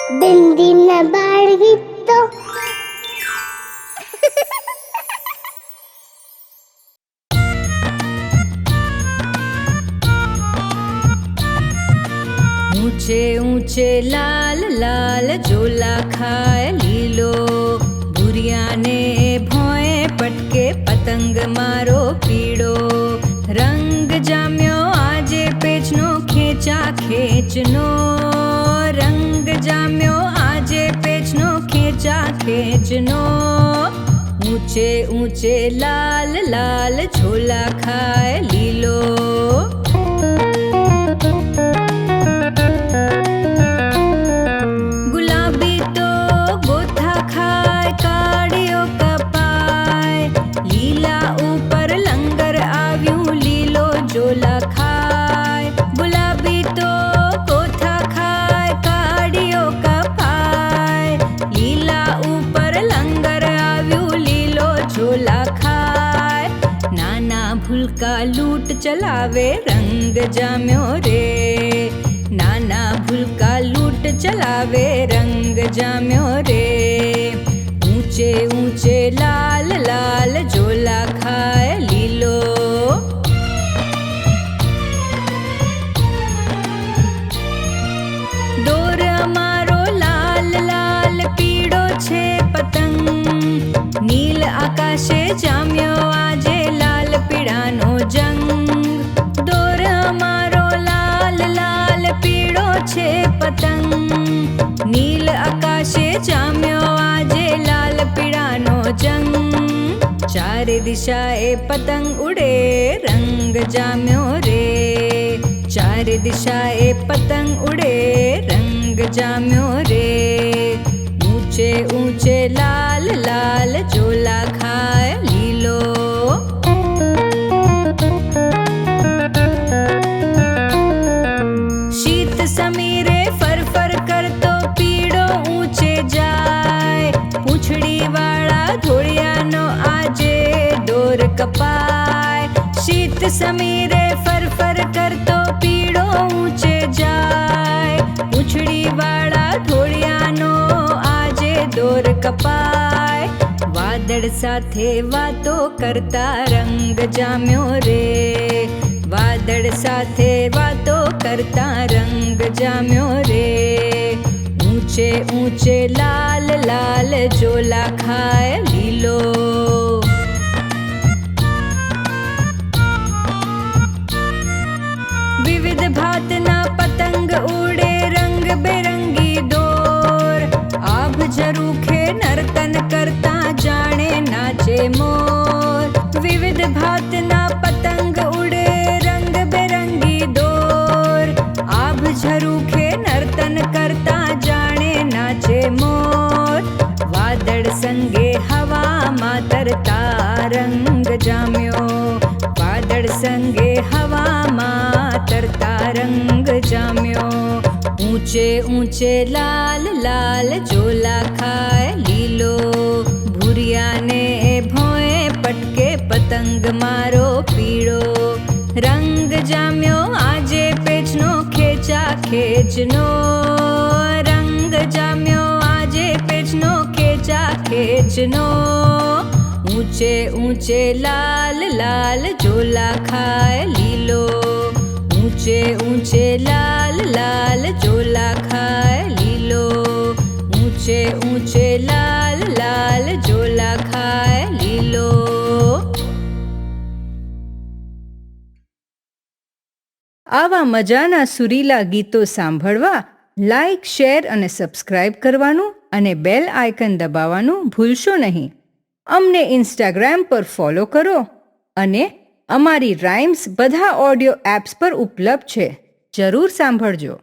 બિંદીના બાળ ગીતો ऊंचे ऊंचे लाल लाल झोला खाए लीलो, भूरिया ने भोए पटके पतंग मारो पीड़ो। रंग जाम्यो आजे पेचनो खेचा खेचनो, रंग जाम्यो आजे पेचनो खेचा खेचनो। ऊंचे ऊंचे लाल लाल झोला खाए लीलो। गुलाबी तो गोथा खाए काड़ियो कपाय, लीला ऊपर लंगर आव्यूं लीलो झोला खाए। गुलाबी तो गोथा खाए काड़ियो कपाय, लीला ऊपर लंगर आव्यूं लीलो झोला खाए। नाना भूलका लूट चलावे रंग जाम्यो रे, नाना भूलका लूट चलावे रंग जाम्यो रे। ऊंचे ऊंचे लाल लाल झोला खाए लीलो। डोर अमारो लाल लाल पीड़ो छे पतंग, नील आकाशे जाम्यो आजे लाल पीड़ानो जंग। डोर अमारो लाल लाल पीड़ो छे पतंग, नील आकाशे जाम्यो आजे लाल पीड़ानो जंग। चारे दिशाए पतंग उड़े रंग जाम्यो रे, चारे दिशाए पतंग उड़े रंग जाम्यो रे। ऊंचे ऊंचे लाल लाल झोला खाए लीलो। शीत समीरे फर फर करतो पीड़ो ऊंचे जाए, पूछड़ी वाला धोड़ियानो आजे डोर कपाय। शीत समीरे फर फर करतो पीड़ो ऊंचे जाए, पूछड़ी वाला धोड़ियानो आजे डोर कपाय। वादळ साथे वातो करता रंग जाम्यो रे, वादळ साथे वातो करता रंग जाम्यो रे। ऊंचे ऊंचे लाल लाल झोला खाए लीलो। विविध भातना पतंग उड़े रंग बेरंगी डोर, आभ झरूखे नर्तन करता जाने नाचे मोर। विविध भातना पतंग उड़े रंग बेरंगी डोर, आभ झरूखे नर्तन करता जाने नाचे मोर। वादळ संगे हवा में तरता रंग जाम्यो, वादळ संगे हवा में तरता रंग जाम्यो। ऊंचे ऊंचे लाल लाल झोला खाए लीलो, भूरिया ने भोए पटके पतंग मारो पीड़ो। रंग जाम्यो आजे पेचनो खेचा खेचनो, रंग जाम्यो आजे पेचनो खेचा खेचनो। ऊंचे ऊंचे लाल लाल झोला खाए लीलो, ऊंचे ऊंचे लाल लाल झोला खाए लीलो। ऊंचे ऊंचे लाल लाल झोला खाए लीलो। આવા મજાના સુરીલા ગીતો સાંભળવા લાઇક, શેર અને સબસ્ક્રાઇબ કરવાનું અને બેલ આઇકન દબાવવાનું ભૂલશો નહીં. અમને ઇન્સ્ટાગ્રામ પર ફોલો કરો અને અમારી રાઇમ્સ બધા ઓડિયો એપ્સ પર ઉપલબ્ધ છે. જરૂર સાંભળજો.